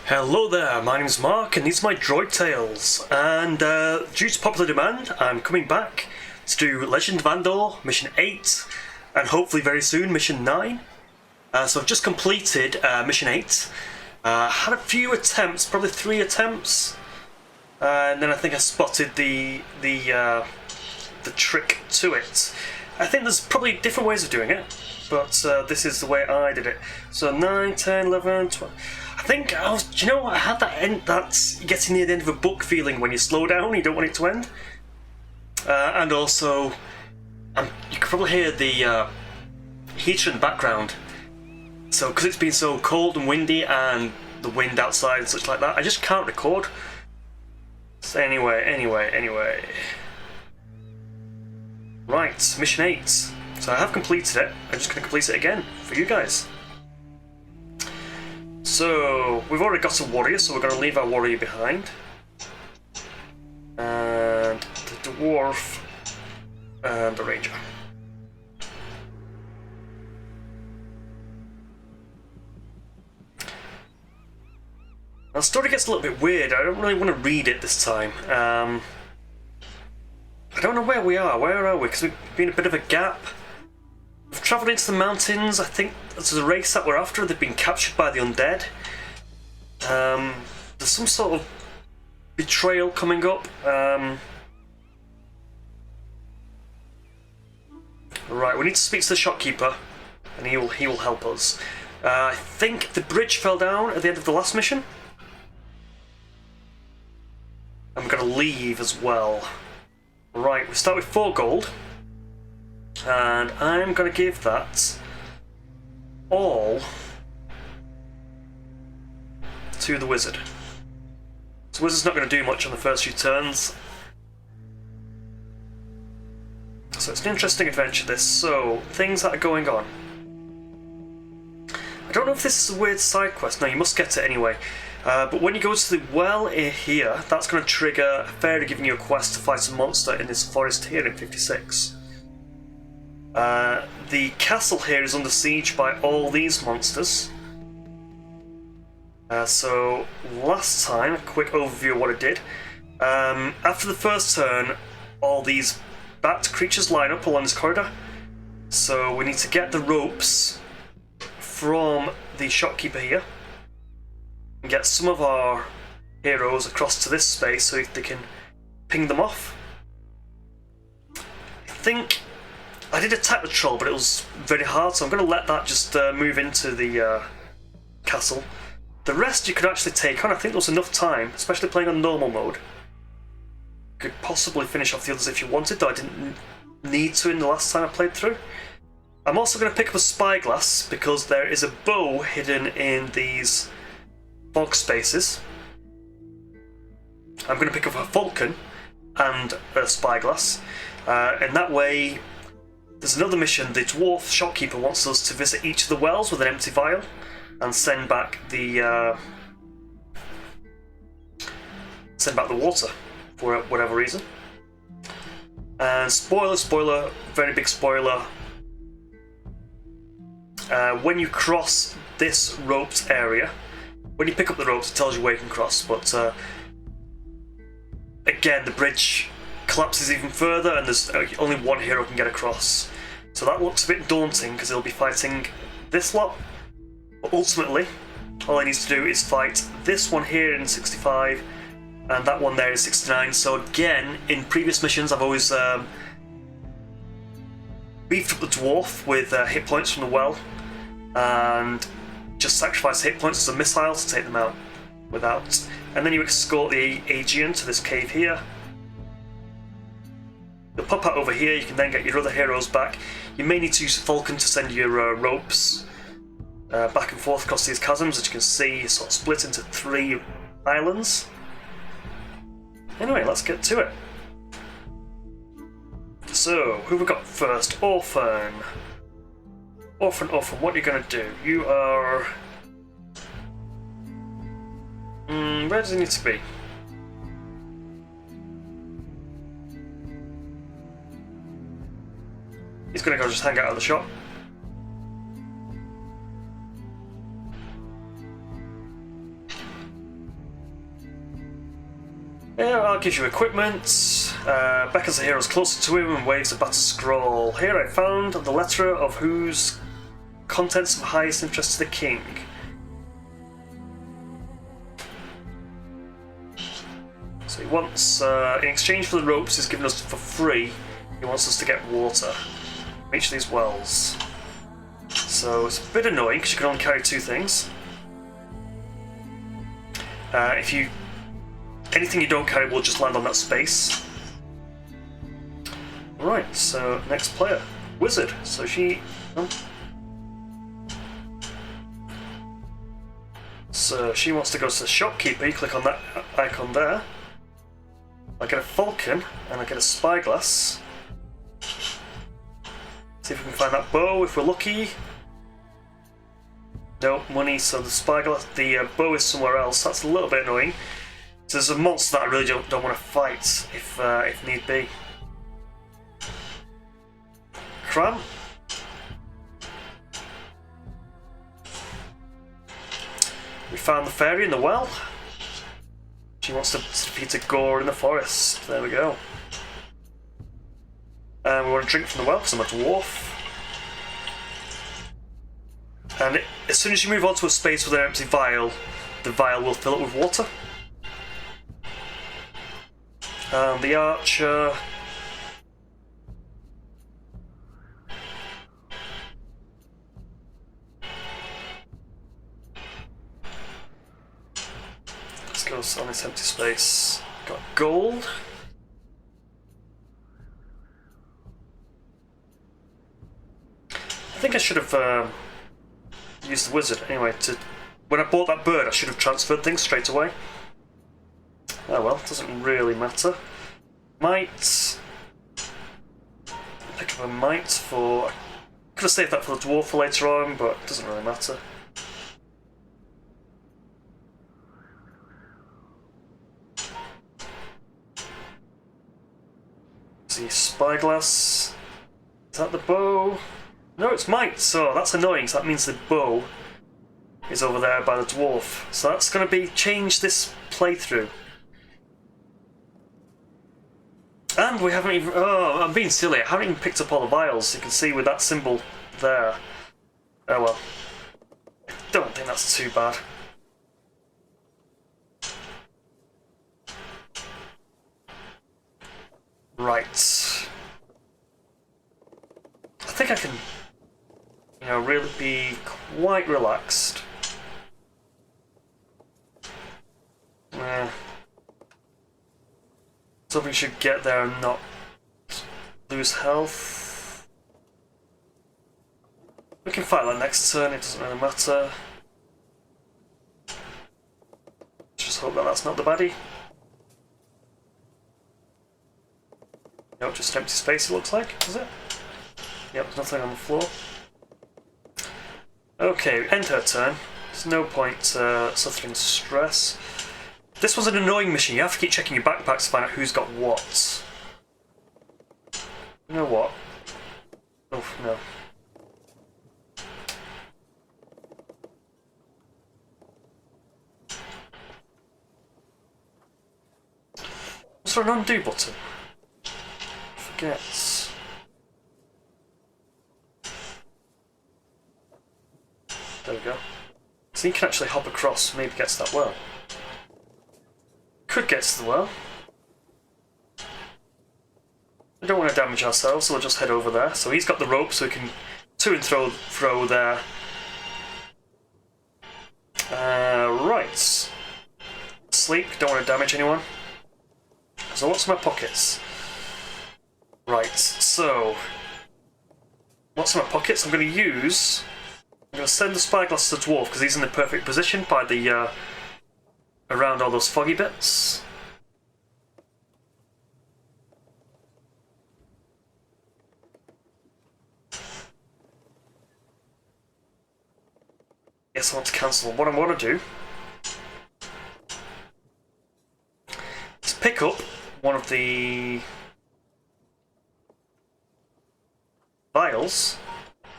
Hello there, my name's Mark and these are my Droid Tales, and due to popular demand I'm coming back to do Legend of Andor, Mission 8, and hopefully very soon Mission 9. So I've just completed Mission 8, had a few attempts, probably 3 attempts, and then I think I spotted the trick to it. I think there's probably different ways of doing it, but this is the way I did it. So 9, 10, 11, 12... I think do you know what? I had that getting near the end of a book feeling when you slow down, you don't want it to end. And also, you can probably hear the heater in the background. So, because it's been so cold and windy and the wind outside and such like that, I just can't record. So anyway. Right, Mission 8. So I have completed it. I'm just going to complete it again for you guys. So, we've already got a warrior, so we're going to leave our warrior behind. And the dwarf and the ranger. Now, the story gets a little bit weird. I don't really want to read it this time. I don't know where we are. Where are we? Because we've been a bit of a gap. We've travelled into the mountains. I think there's a race that we're after. They've been captured by the undead. There's some sort of betrayal coming up. Right, we need to speak to the shopkeeper, and he will help us. I think the bridge fell down at the end of the last mission. I'm going to leave as well. Right, we start with 4 gold. And I'm going to give that all to the wizard. So the wizard's not going to do much on the first few turns. So it's an interesting adventure, this. So, things that are going on. I don't know if this is a weird side quest. No, you must get it anyway. But when you go to the well here, that's going to trigger a fairy giving you a quest to fight a monster in this forest here in 56. The castle here is under siege by all these monsters. So last time, a quick overview of what I did. After the first turn, all these bat creatures line up along this corridor. So we need to get the ropes from the shopkeeper here and get some of our heroes across to this space so they can ping them off. I think I did attack the troll, but it was very hard, so I'm going to let that just move into the castle. The rest you could actually take on. I think there was enough time, especially playing on normal mode. Could possibly finish off the others if you wanted, though I didn't need to in the last time I played through. I'm also going to pick up a spyglass, because there is a bow hidden in these fog spaces. I'm going to pick up a falcon and a spyglass, and that way... There's another mission. The dwarf shopkeeper wants us to visit each of the wells with an empty vial and send back the water for whatever reason. And spoiler, very big spoiler. When you cross this roped area, when you pick up the ropes, it tells you where you can cross. But again, the bridge collapses even further, and there's only one hero can get across. So that looks a bit daunting because he'll be fighting this lot. But ultimately, all he needs to do is fight this one here in 65 and that one there in 69. So again, in previous missions, I've always beefed up the dwarf with hit points from the well and just sacrifice hit points as a missile to take them out without. And then you escort the Aegean to this cave here. You'll pop out over here, you can then get your other heroes back. You may need to use Falcon to send your ropes back and forth across these chasms. As you can see, sort of split into 3 islands. Anyway, let's get to it. So, who have we got first? Orphan. Orphan, what are you going to do? You are... where does he need to be? He's going to go just hang out at the shop. star gives you equipment. Beckons the heroes closer to him and waves a battle scroll. Here I found the letter of whose contents of highest interest to the king. So he wants, in exchange for the ropes he's given us for free, he wants us to get water from each of these wells. So it's a bit annoying because you can only carry 2 things. Anything you don't carry will just land on that space. Right, so next player, Wizard. So she. So she wants to go to the shopkeeper. You click on that icon there. I get a falcon and I get a spyglass. See if we can find that bow if we're lucky. No money, so the spyglass, the bow is somewhere else. That's a little bit annoying. So there's a monster that I really don't want to fight if need be. Cram. We found the fairy in the well. She wants to defeat a gore in the forest. There we go. And we want to drink from the well because I'm a dwarf. And as soon as you move on to a space with an empty vial, the vial will fill it with water. And the archer. Let's go on this empty space. Got gold. I think I should have used the wizard anyway. When I bought that bird, I should have transferred things straight away. Oh well, doesn't really matter. Might. Pick up a mite for. I could have saved that for the dwarf for later on, but it doesn't really matter. See, spyglass. Is that the bow? No, it's might, so that's annoying, so that means the bow is over there by the dwarf. So that's going to be changed this playthrough. And we haven't even... Oh, I'm being silly. I haven't even picked up all the vials. You can see with that symbol there. Oh well. I don't think that's too bad. Right. I think I can, really be quite relaxed. So we should get there and not lose health. We can fight that next turn, it doesn't really matter. Just hope that that's not the baddie. Nope, just empty space it looks like, is it? Yep, there's nothing on the floor. Okay, end her turn. There's no point suffering stress. This was an annoying mission. You have to keep checking your backpacks to find out who's got what. You know what? Oh, no. Was there an undo button? Forget. There we go. So you can actually hop across, maybe get to that well. Could get to the well. We don't want to damage ourselves, so we'll just head over there. So he's got the rope, so we can to and throw there. Right. Sleep, don't want to damage anyone. So what's in my pockets? Right, so what's in my pockets? I'm going to send the spyglass to the dwarf because he's in the perfect position by the around all those foggy bits. Yes, I want to cancel. What I want to do is pick up one of the vials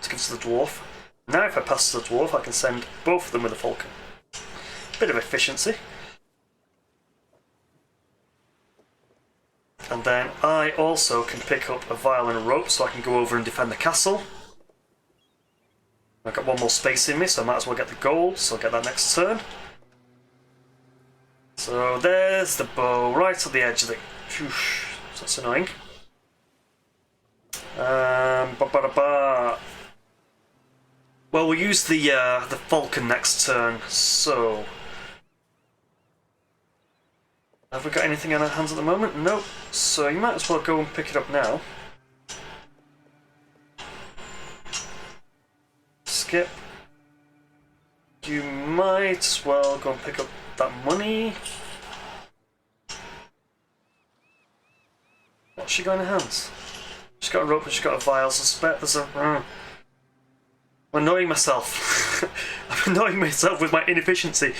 to give to the dwarf. Now if I pass to the dwarf, I can send both of them with a falcon. Bit of efficiency. And then I also can pick up a vial and a rope so I can go over and defend the castle. I've got one more space in me, so I might as well get the gold, so I'll get that next turn. So there's the bow right on the edge of the... Phew, so that's annoying. Well, we'll use the falcon next turn, so... Have we got anything on our hands at the moment? Nope. So you might as well go and pick it up now. Skip. You might as well go and pick up that money. What's she got in her hands? She's got a rope and she's got a vial. Suspect there's a... I'm annoying myself. I'm annoying myself with my inefficiency.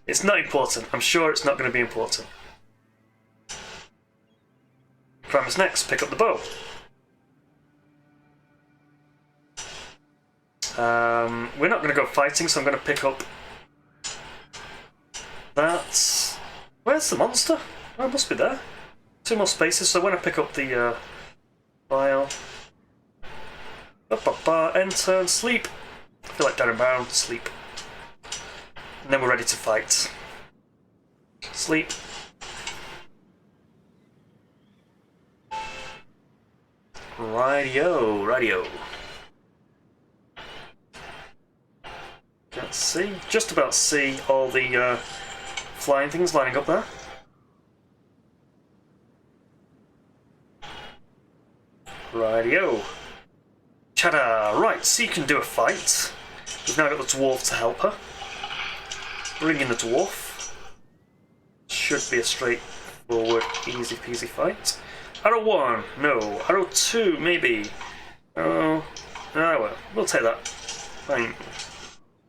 It's not important. I'm sure it's not going to be important. Primus next. Pick up the bow. We're not going to go fighting, so I'm going to pick up that. Where's the monster? Oh, it must be there. 2 more spaces, so when I pick up the vial... End turn, sleep. I feel like Darren Brown, sleep. And then we're ready to fight. Sleep. Radio. Can't see. Just about see all the flying things lining up there. Radio. Ta-da! Right, so you can do a fight. We've now got the dwarf to help her. Bring in the dwarf. Should be a straightforward, easy peasy fight. Arrow 1, no. Arrow 2, maybe. Oh, well, we'll take that. Fine.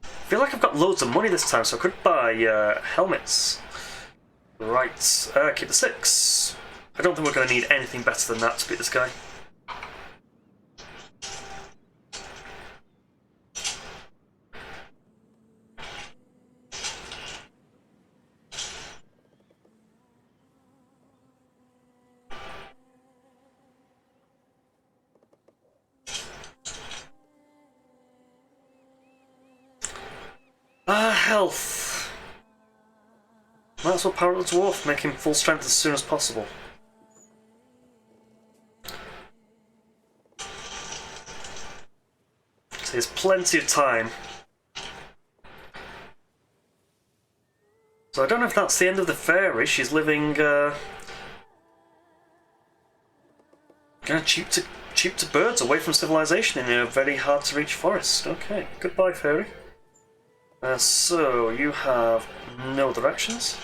I feel like I've got loads of money this time, so I could buy helmets. Right, keep the 6. I don't think we're going to need anything better than that to beat this guy. Health. Might as well power up the dwarf, make him full strength as soon as possible. So there's plenty of time. So I don't know if that's the end of the fairy. She's living cheap to birds, away from civilization in a very hard to reach forest. Okay, goodbye fairy. So you have no directions.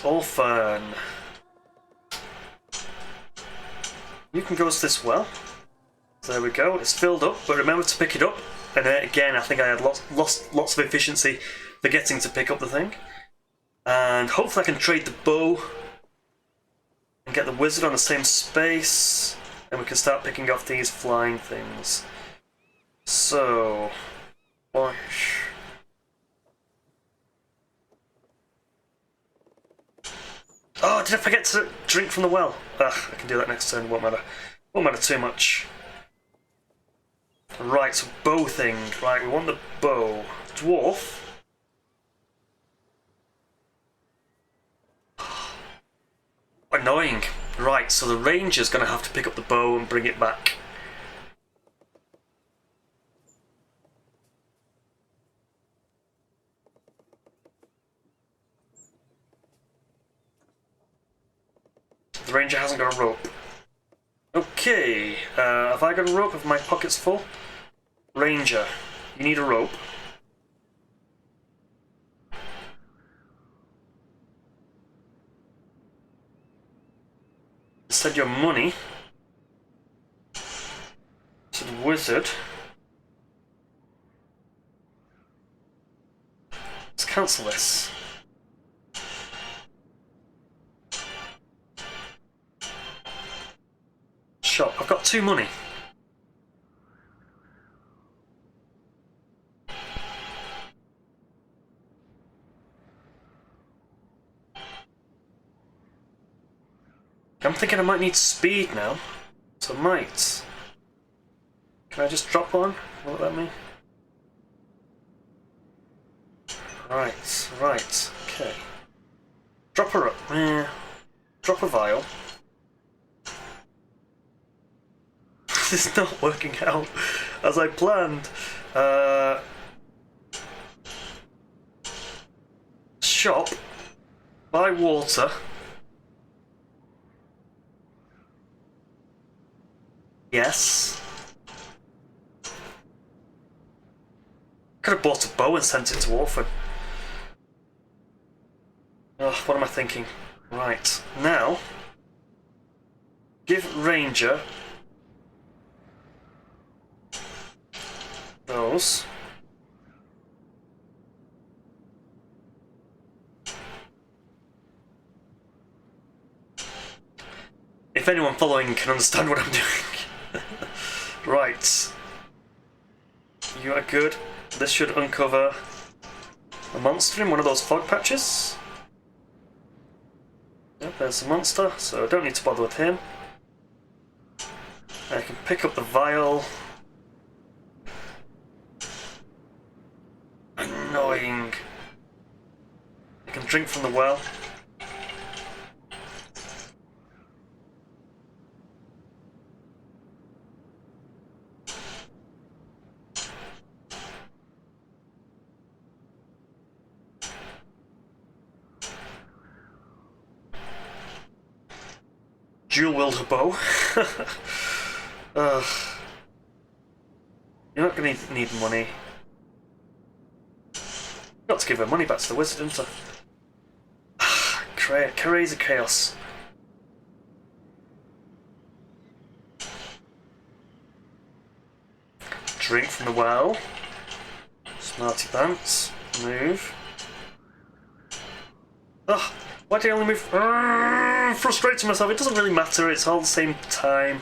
Orphan. You can go as this well. So there we go. It's filled up, but remember to pick it up. And again, I think I had lost lots of efficiency forgetting to pick up the thing. And hopefully I can trade the bow and get the wizard on the same space, and we can start picking off these flying things. So, wash. Oh, did I forget to drink from the well? Ugh, I can do that next turn, won't matter. Won't matter too much. Right, so bow thing. Right, we want the bow. Dwarf. Annoying. Right, so the ranger's going to have to pick up the bow and bring it back. The ranger hasn't got a rope. Okay, have I got a rope? Have my pockets full? Ranger, you need a rope. Send your money to the wizard. Let's cancel this. Shop. I've got 2 money. I'm thinking I might need speed now. So I might. Can I just drop one? Will it let me? Right, right, okay. Drop her up. Drop a vial. This is not working out as I planned. Shop. Buy water. Yes. Could have bought a bow and sent it to Orphan. Oh, what am I thinking? Right, now give Ranger those. If anyone following can understand what I'm doing. Right. You are good. This should uncover a monster in one of those fog patches. Yep, there's a monster, so I don't need to bother with him. I can pick up the vial. Annoying. I can drink from the well. Dual wield a bow. You're not going to need money. Got to give her money back to the wizard, didn't I? Crazy chaos. Drink from the well. Smarty pants. Move. Ugh. Why do I only move? Frustrating myself. It doesn't really matter. It's all the same time.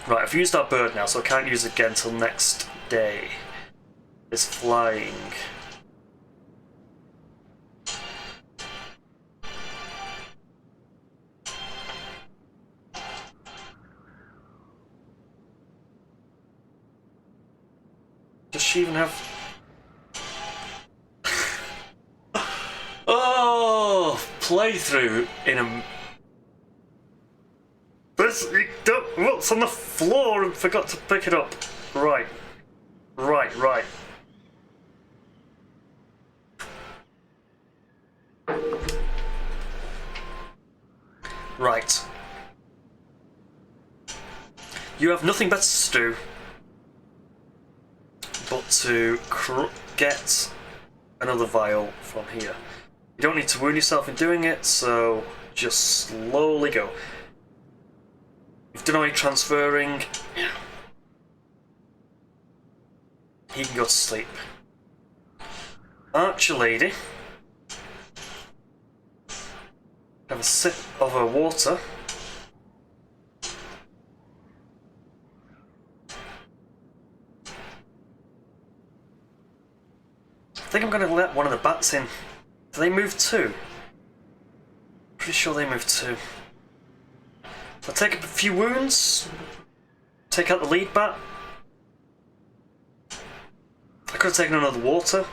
Right, I've used our bird now, so I can't use it again until next day. It's flying. Does she even have... Oh, playthrough in a... What's on the floor and forgot to pick it up. Right. Right. Right. You have nothing better to do but to get another vial from here. You don't need to wound yourself in doing it, so just slowly go. You've done all your transferring. He can go to sleep. Archer lady. Have a sip of her water. I think I'm going to let one of the bats in. Do they move too? Pretty sure they move too. So I'll take a few wounds. Take out the lead bat. I could have taken another water.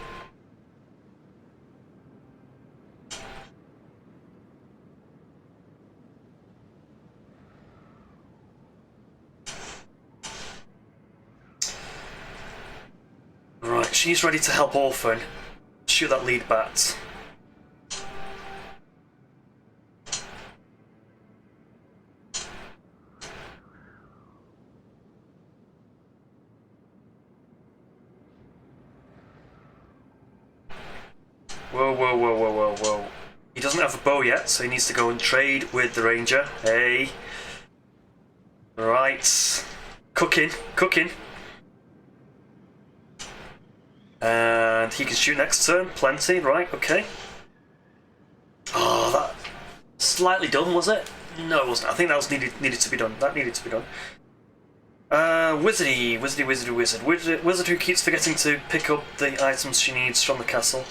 Right, she's ready to help Orphan. Shoot that lead bat. Whoa. He doesn't have a bow yet, so he needs to go and trade with the ranger. Hey. Right. Cooking. And he can shoot next turn. Plenty, right, okay. Oh, that... Slightly done, was it? No, it wasn't. I think that was needed to be done. That needed to be done. Wizard who keeps forgetting to pick up the items she needs from the castle.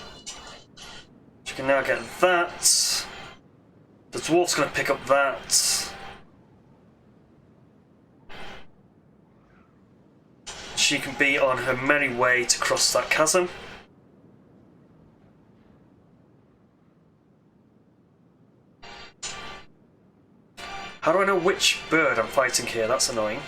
She can now get that. The dwarf's going to pick up that. She can be on her merry way to cross that chasm. How do I know which bird I'm fighting here? That's annoying.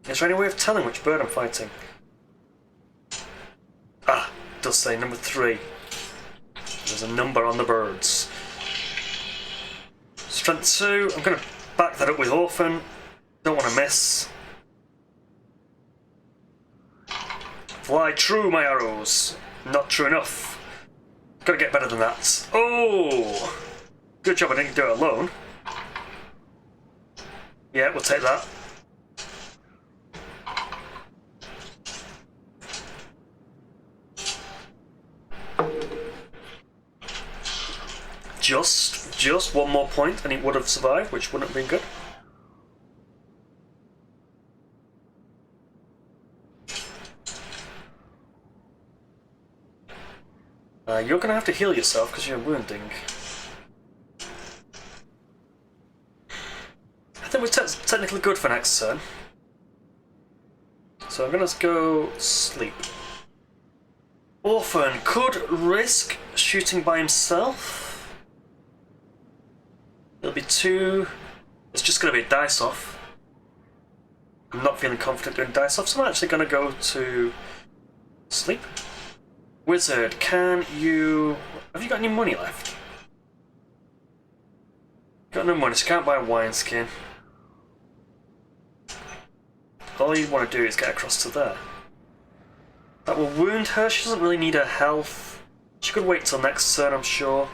Is there any way of telling which bird I'm fighting? Ah, it does say number 3. There's a number on the birds. Strength 2. I'm going to back that up with Orphan. Don't want to miss. Fly true, my arrows. Not true enough. Gotta get better than that. Oh! Good job I didn't do it alone. Yeah, we'll take that. Just one more point and it would have survived, which wouldn't have been good. You're going to have to heal yourself because you're wounding. I think we're technically good for next turn. So I'm going to go sleep. Orphan could risk shooting by himself. It'll be 2. It's just going to be a dice off. I'm not feeling confident doing dice off, so I'm actually going to go to sleep. Wizard, can you... Have you got any money left? Got no money, so can't buy a wineskin. All you want to do is get across to there. That will wound her. She doesn't really need her health. She could wait till next turn, I'm sure.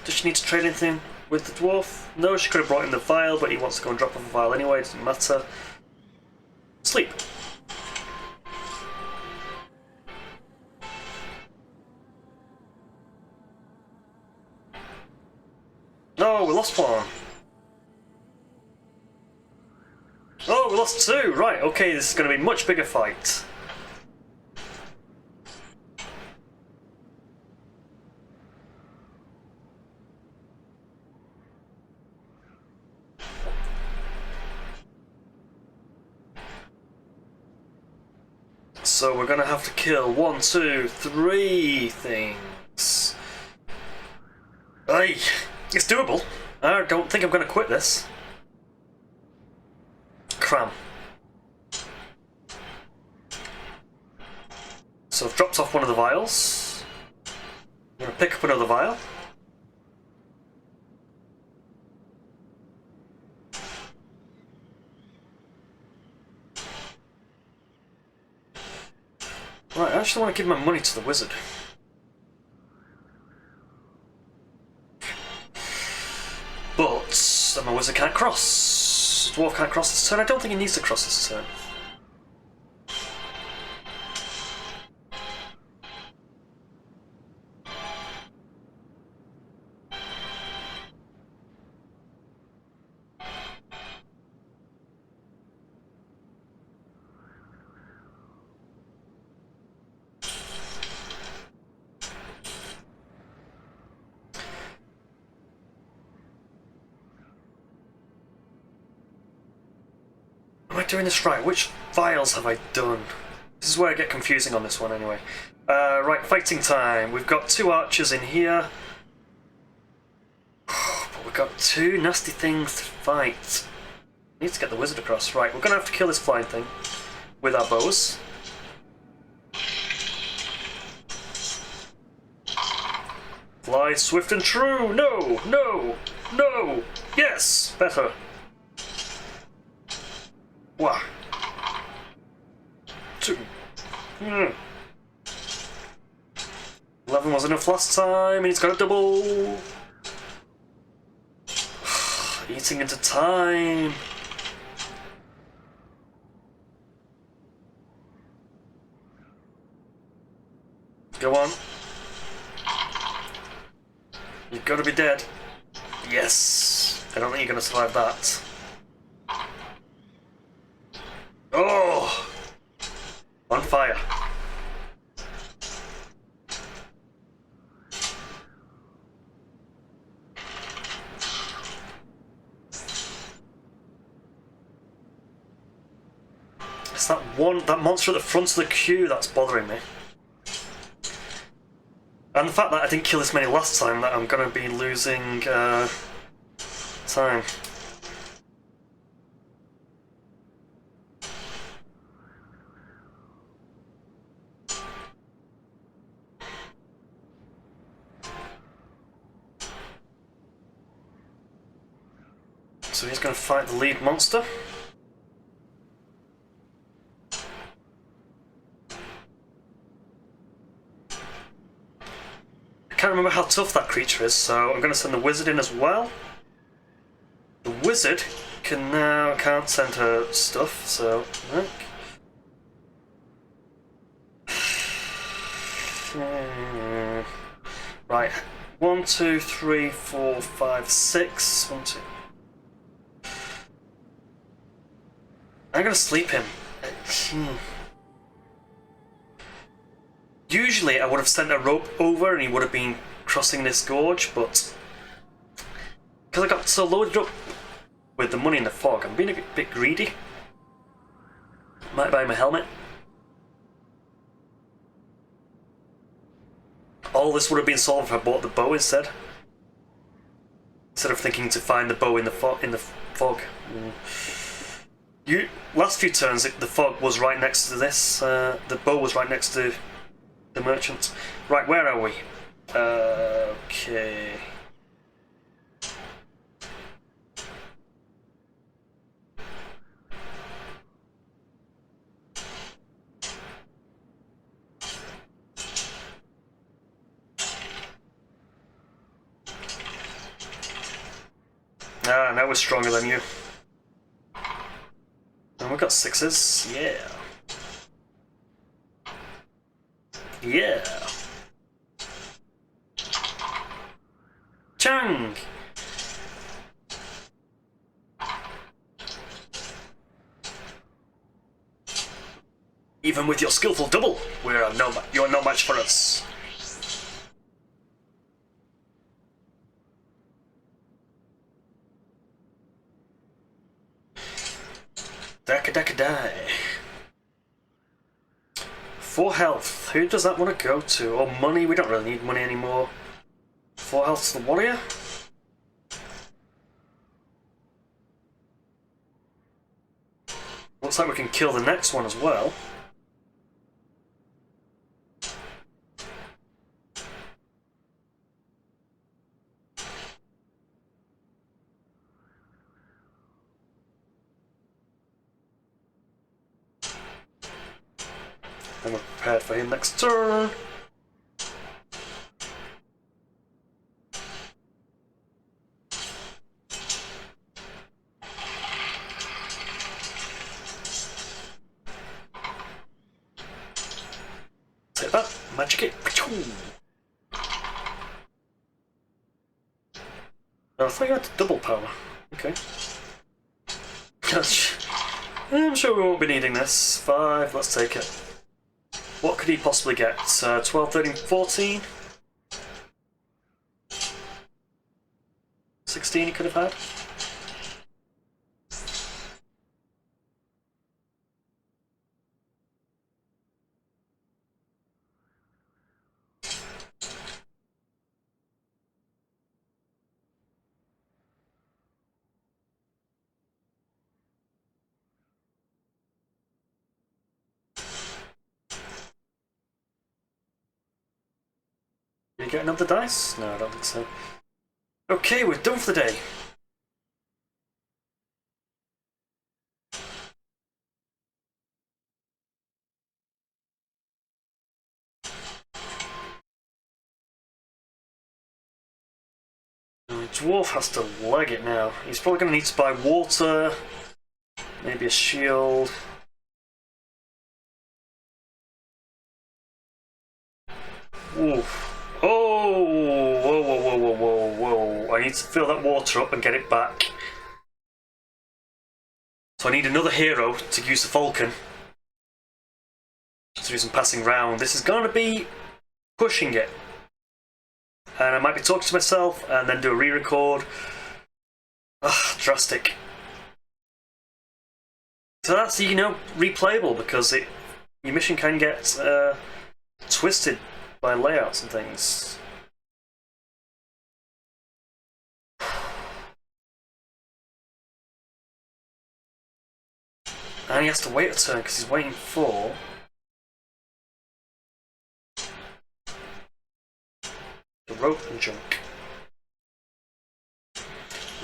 Does she need to trade anything with the dwarf? No, she could have brought in the vial, but he wants to go and drop off a vial anyway, it doesn't matter. Sleep. No, we lost one. Oh, we lost 2. Right, okay, this is going to be a much bigger fight. So we're going to have to kill 1, 2, 3 things. Aye, it's doable. I don't think I'm going to quit this. Cram. So I've dropped off one of the vials. I'm going to pick up another vial. Right, I actually want to give my money to the wizard. But then my wizard can't cross. Dwarf can't cross this turn. I don't think he needs to cross this turn. Am I doing this right? Which vials have I done? This is where I get confusing on this one anyway. Right, fighting time. We've got 2 archers in here. But we've got 2 nasty things to fight. Need to get the wizard across. Right, we're going to have to kill this flying thing with our bows. Fly swift and true! No! No! No! Yes! Better. Wow. 2. 11 was enough last time, and he's got a double. Eating into time. Go on. You've got to be dead. Yes. I don't think you're going to survive that. Oh! On fire. It's that monster at the front of the queue that's bothering me. And the fact that I didn't kill this many last time, that I'm going to be losing time. So he's going to fight the lead monster. I can't remember how tough that creature is, so I'm going to send the wizard in as well. The wizard can't send her stuff, so right. 1, 2, 3, 4, 5, 6. 1, 2. I'm gonna sleep him. Usually I would have sent a rope over and he would have been crossing this gorge, but because I got so loaded up with the money in the fog, I'm being a bit greedy. Might buy him a helmet. All this would have been solved if I bought the bow instead. Instead of thinking to find the bow in the fog. Last few turns, the fog was right next to this. The bow was right next to the merchant. Right, where are we? Okay. Ah, now we're stronger than you. And we've got 6s. Yeah. Yeah. Chang! Even with your skillful double, you're no match for us. Die. 4 health. Who does that want to go to? Oh, money. We don't really need money anymore. 4 health to the warrior. Looks like we can kill the next one as well. And we're prepared for him next turn. Take that, magic it. Oh, I thought you had double power. Okay. I'm sure we won't be needing this. 5, let's take it. What could he possibly get? 12, 13, 14? 16 he could have had? Did he get another dice? No, I don't think so. Okay, we're done for the day. Dwarf has to leg it now. He's probably going to need to buy water, maybe a shield. Oof. Oh! Whoa, whoa, whoa, whoa, whoa, whoa. I I need to fill that water up and get it back. So I need another hero to use the Falcon to do some passing round. This is going to be pushing it. And I might be talking to myself and then do a re-record. Ugh, drastic. So that's, you know, replayable because your mission can get twisted by layouts and things. And he has to wait a turn because he's waiting for the rope and junk.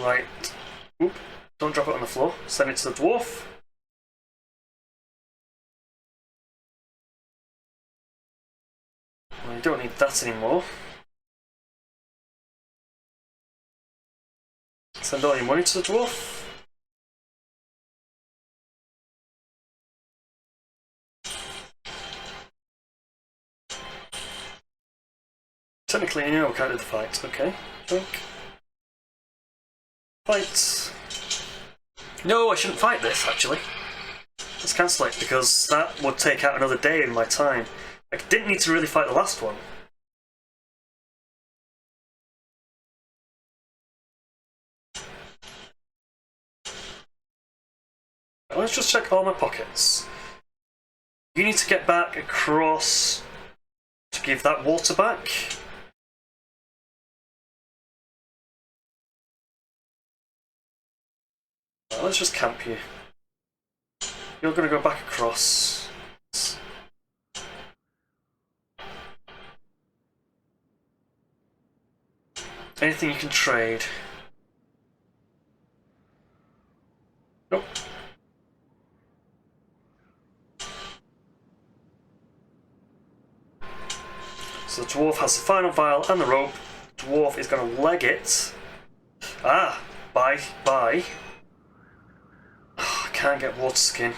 Right. Oop. Don't drop it on the floor. Send it to the dwarf. Well, you don't need that anymore. Send all your money to the dwarf. Technically, you know, can't do the fight. Okay. Drink. Fight. No, I shouldn't fight this, actually. Let's cancel it, because that would take out another day in my time. I didn't need to really fight the last one. Let's just check all my pockets. You need to get back across to give that water back. Well, let's just camp you. You're going to go back across. Anything you can trade? Nope. So the dwarf has the final vial and the rope. The dwarf is going to leg it. Ah! Bye. Oh, I can't get water skin.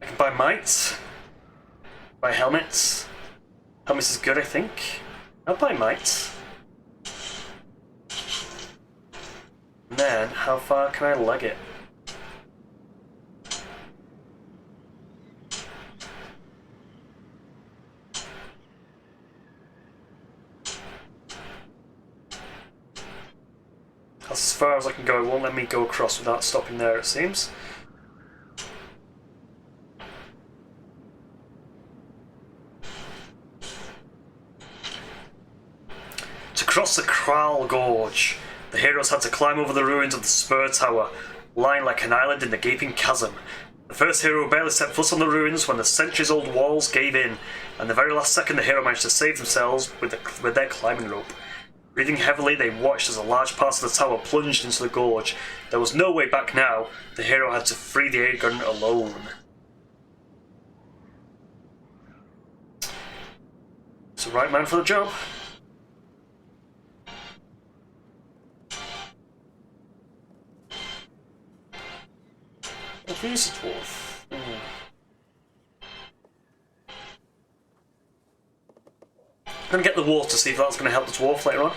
I can buy might. Buy helmets. Helmets is good, I think. I'll buy might. And then, how far can I leg it? That's as far as I can go. It won't let me go across without stopping there, it seems. To cross the Kral Gorge, the heroes had to climb over the ruins of the Spur Tower, lying like an island in the gaping chasm. The first hero barely set foot on the ruins when the centuries-old walls gave in, and the very last second the hero managed to save themselves with their climbing rope. Breathing heavily, they watched as a large part of the tower plunged into the gorge. There was no way back now. The hero had to free the air gun alone. It's the right man for the job. Who's a dwarf? I'm going to get the water to see if that's going to help the dwarf later on.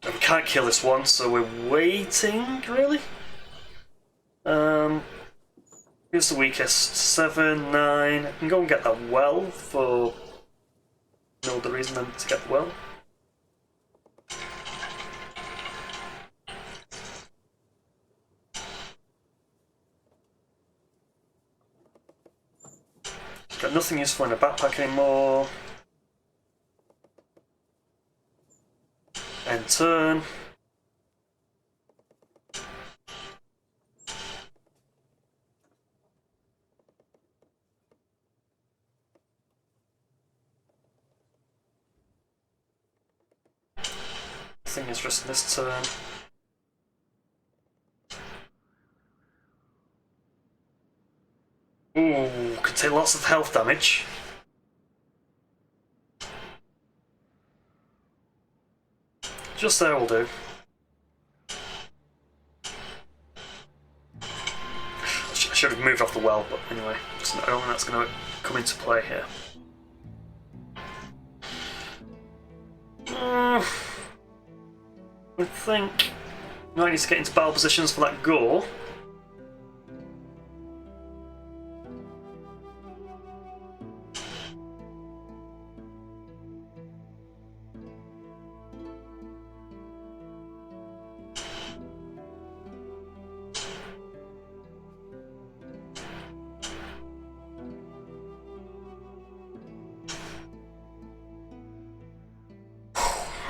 We can't kill this one, so we're waiting, really? Who's the weakest? 7, 9. I can go and get that well for no other reason than to get the well. Got nothing useful in a backpack anymore. End turn. Thing is just this turn. Ooh, could take lots of health damage. Just there will do. I should have moved off the well, but anyway, I don't think that's going to come into play here. I think now I need to get into battle positions for that goal.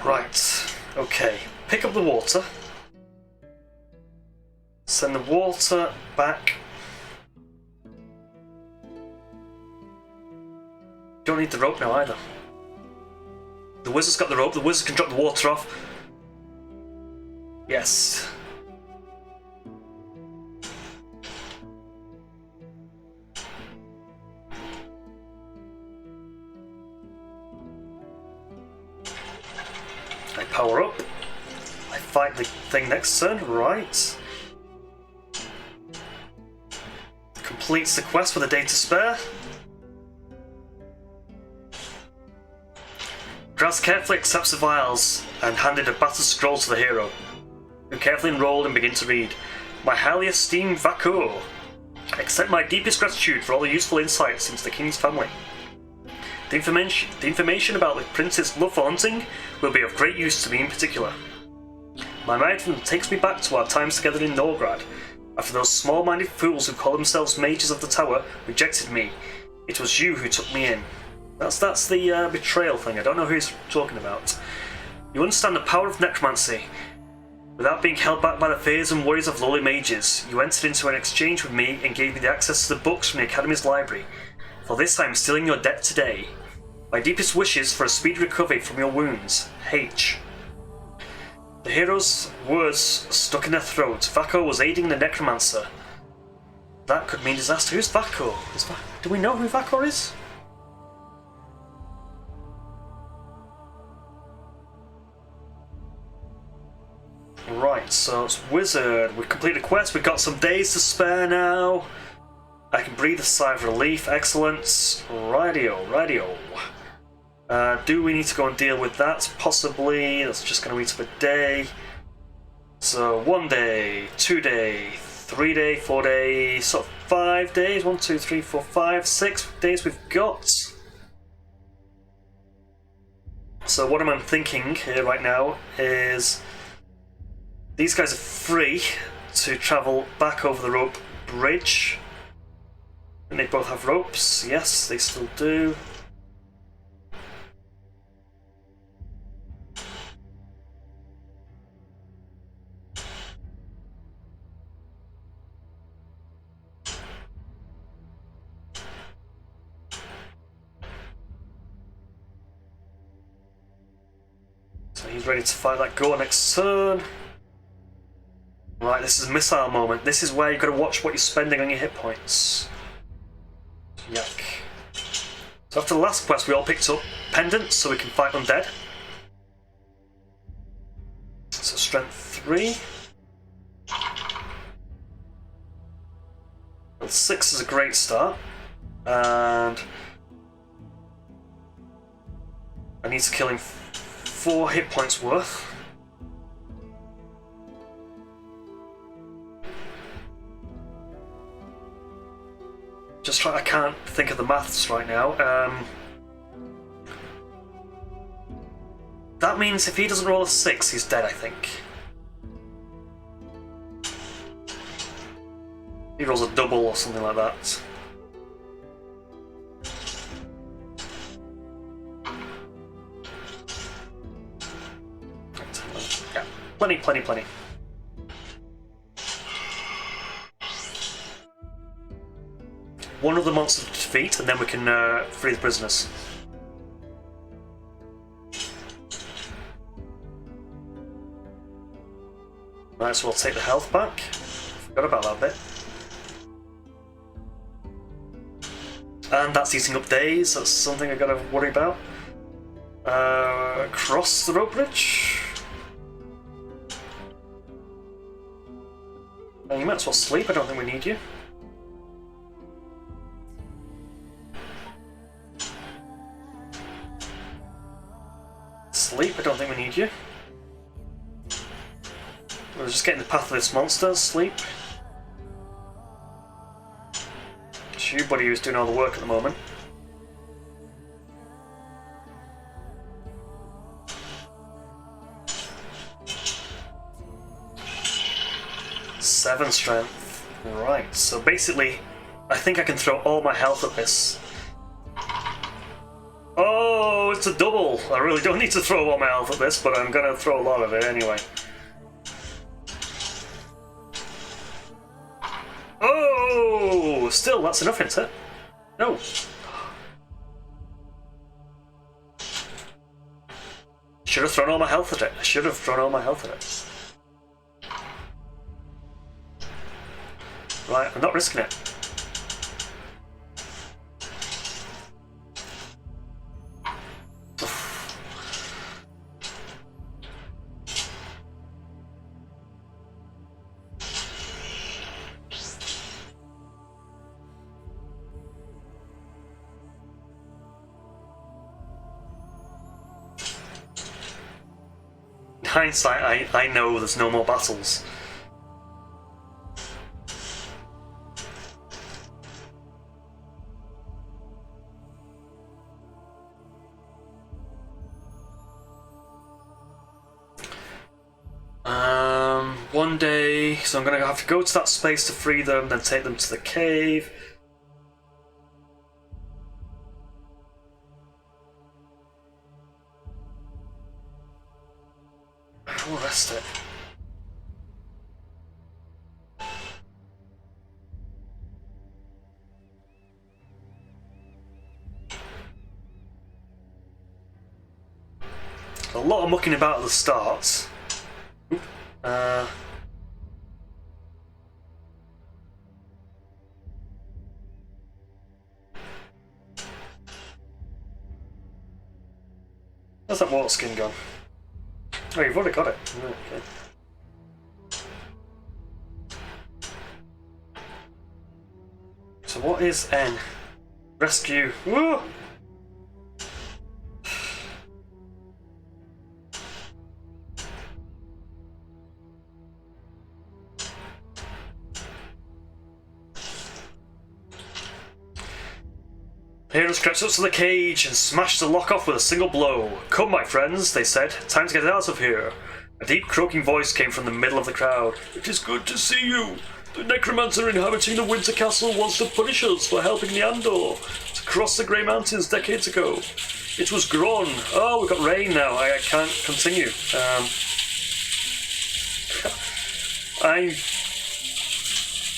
Right, okay. Pick up the water. Send the water back. Don't need the rope now either. The wizard's got the rope, the wizard can drop the water off. Yes. I power up. I fight the thing next turn, right. Completes the quest with a day to spare. Graz carefully accepts the vials and handed a battered scroll to the hero, who carefully enrolled and began to read. My highly esteemed Vakor, accept my deepest gratitude for all the useful insights into the king's family. The information about the prince's love for hunting will be of great use to me in particular. My mind takes me back to our times together in Norgrad. After those small-minded fools who call themselves mages of the tower rejected me, it was you who took me in. That's the betrayal thing. I don't know who he's talking about. You understand the power of necromancy. Without being held back by the fears and worries of lowly mages, you entered into an exchange with me and gave me the access to the books from the Academy's library. For this I am stealing your debt today. My deepest wishes for a speedy recovery from your wounds. H. The hero's words stuck in their throat. Vakor was aiding the necromancer. That could mean disaster. Who's Vakor? Do we know who Vakor is? Right, so it's wizard. We've completed the quest. We've got some days to spare now. I can breathe a sigh of relief. Excellent. Radio. Do we need to go and deal with that? Possibly. That's just going to eat up a day. So 1 day, 2 day, 3 day, 4 day, sort of 5 days. 1, 2, 3, 4, 5, 6 days we've got. So what I'm thinking here right now is these guys are free to travel back over the rope bridge. And they both have ropes. Yes, they still do. So he's ready to fight that goal next turn. Right, this is a missile moment. This is where you've got to watch what you're spending on your hit points. Yuck. So after the last quest, we all picked up pendants so we can fight undead. So strength 3. Well, 6 is a great start. And I need to kill him 4 hit points worth. Just try. I can't think of the maths right now. That means if he doesn't roll a 6, he's dead, I think. He rolls a double or something like that. Yeah, plenty. One other monster to defeat, and then we can free the prisoners. Right, so we'll take the health back. Forgot about that bit. And that's eating up days. That's something I gotta worry about. Cross the rope bridge. And you might as well sleep. I don't think we need you. Sleep, I don't think we need you. We're just getting the path of this monster. Sleep. It's you, buddy, who's doing all the work at the moment. Seven strength. Right, so basically, I think I can throw all my health at this. Oh, it's a double! I really don't need to throw all my health at this, but I'm gonna throw a lot of it anyway. Oh! Still, that's enough, isn't it? No. Should have thrown all my health at it. I should have thrown all my health at it. Right, I'm not risking it. In hindsight, I know there's no more battles. One day, so I'm gonna have to go to that space to free them, then take them to the cave. I'll rest it. A lot of mucking about at the start. Where's that water skin gone? Oh, you've already got it. Oh, okay. So what is N? Rescue. Woo! The heroes crept up to the cage and smashed the lock off with a single blow. "Come, my friends," they said. "Time to get out of here." A deep croaking voice came from the middle of the crowd. "It is good to see you. The necromancer inhabiting the Winter Castle wants to punish us for helping the Andor to cross the Grey Mountains decades ago. It was Gron." Oh, we've got rain now. I can't continue. I'm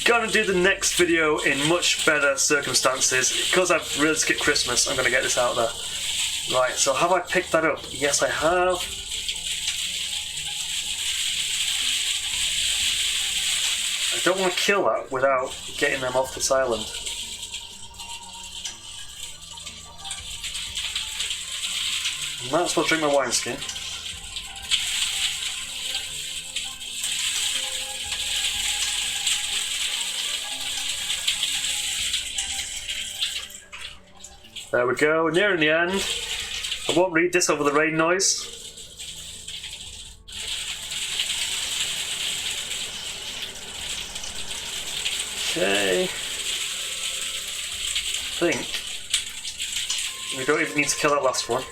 gonna do the next video in much better circumstances. Because I've really skipped Christmas, I'm gonna get this out there. Right, so have I picked that up? Yes, I have. I don't want to kill that without getting them off this island. Might as well drink my wineskin. There we go, nearing the end. I won't read this over the rain noise. Okay. I think we don't even need to kill that last one.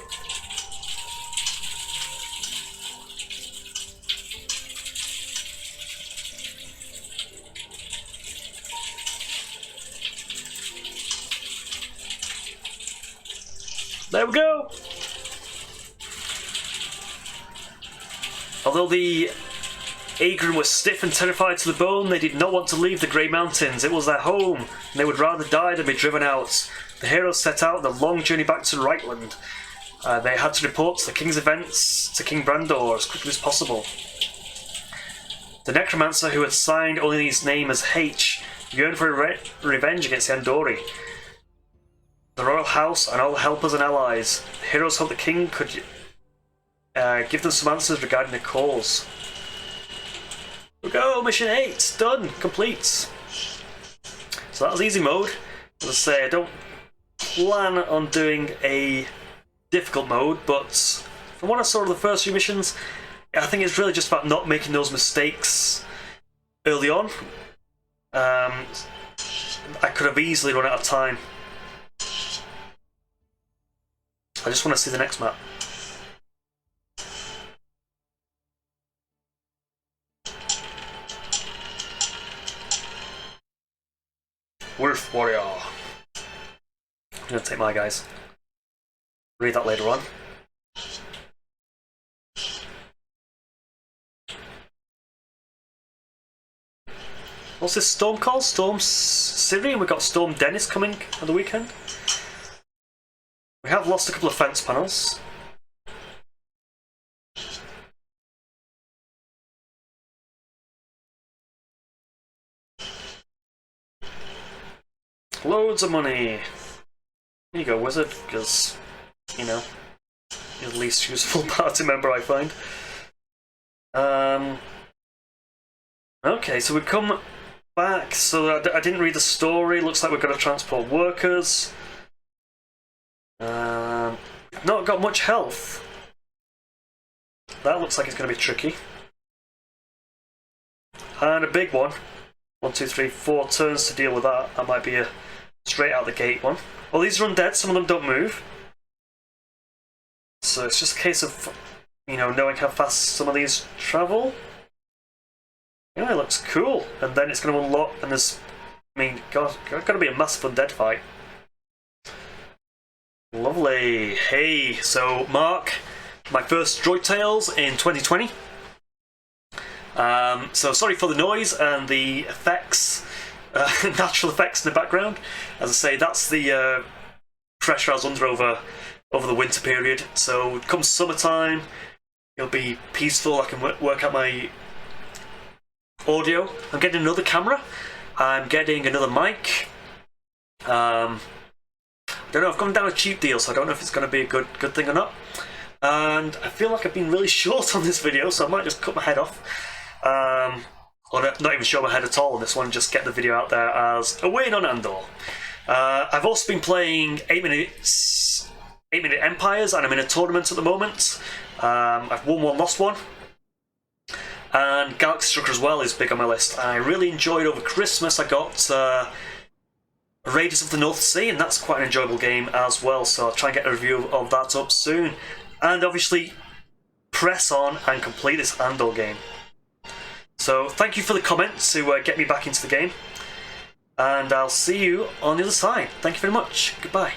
There we go! Although the Agron was stiff and terrified to the bone, they did not want to leave the Grey Mountains. It was their home, and they would rather die than be driven out. The heroes set out on the long journey back to Reitland. They had to report the king's events to King Brandor as quickly as possible. The necromancer, who had signed only his name as H, yearned for revenge against the Andori, the royal house, and all helpers and allies. The heroes hoped the king could give them some answers regarding the cause. We go, mission 8, done, complete. So that was easy mode. As I say, I don't plan on doing a difficult mode, but from what I saw of the first few missions, I think it's really just about not making those mistakes early on. I could have easily run out of time. I just want to see the next map. Ruff warrior. I'm gonna take my guys. Read that later on. What's this storm called? Storm Siri, and we've got Storm Dennis coming on the weekend. We have lost a couple of fence panels. Loads of money. Here you go, wizard, because, you know, you're the least useful party member I find. Okay, so we've come back, so I didn't read the story. Looks like we're going to transport workers. Not got much health. That looks like it's going to be tricky. And a big one. 1, 2, 3, 4 turns to deal with that. That might be a straight out the gate one. Well, these are undead, some of them don't move. So it's just a case of, you know, knowing how fast some of these travel. Yeah, it looks cool. And then it's going to unlock, and there's, I mean, God, it's going to be a massive undead fight. Lovely. Hey, so Mark, my first Droid Tales in 2020. So sorry for the noise and the effects, natural effects in the background. As I say, that's the pressure I was under over the winter period. So come summertime, it'll be peaceful. I can work out my audio. I'm getting another camera. I'm getting another mic. I don't know, I've gone down a cheap deal, so I don't know if it's going to be a good thing or not. And I feel like I've been really short on this video, so I might just cut my head off. Or not even show my head at all on this one, just get the video out there as a win on Andor. I've also been playing 8-minute Empires, and I'm in a tournament at the moment. I've won one, lost one. And Galaxy Strucker as well is big on my list. I really enjoyed over Christmas. I got Raiders of the North Sea, and that's quite an enjoyable game as well, so I'll try and get a review of that up soon. And obviously, press on and complete this Andor game. So thank you for the comments to get me back into the game, and I'll see you on the other side. Thank you very much. Goodbye.